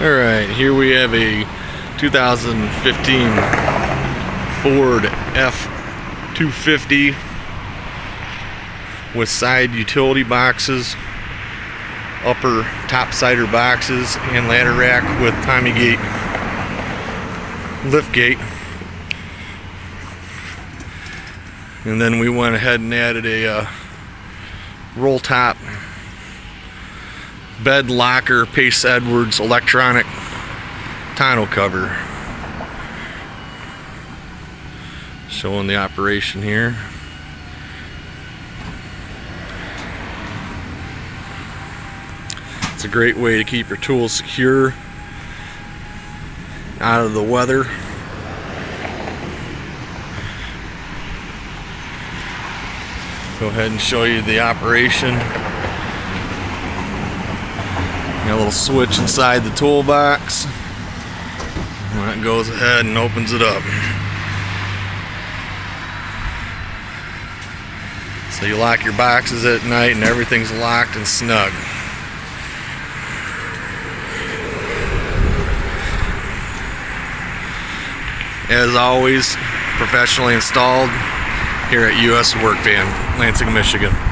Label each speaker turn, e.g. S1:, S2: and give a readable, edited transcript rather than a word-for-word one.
S1: Alright, here we have a 2015 Ford F-250 with side utility boxes, upper topsider boxes, and ladder rack with Tommy gate lift gate. And then we went ahead and added a roll top bed locker Pace Edwards electronic tonneau cover. Showing the operation here. It's a great way to keep your tools secure out of the weather. Go ahead and show you the operation. Got a little switch inside the toolbox. And that goes ahead and opens it up. So you lock your boxes at night and everything's locked and snug. As always, professionally installed here at US Work Van, Lansing, Michigan.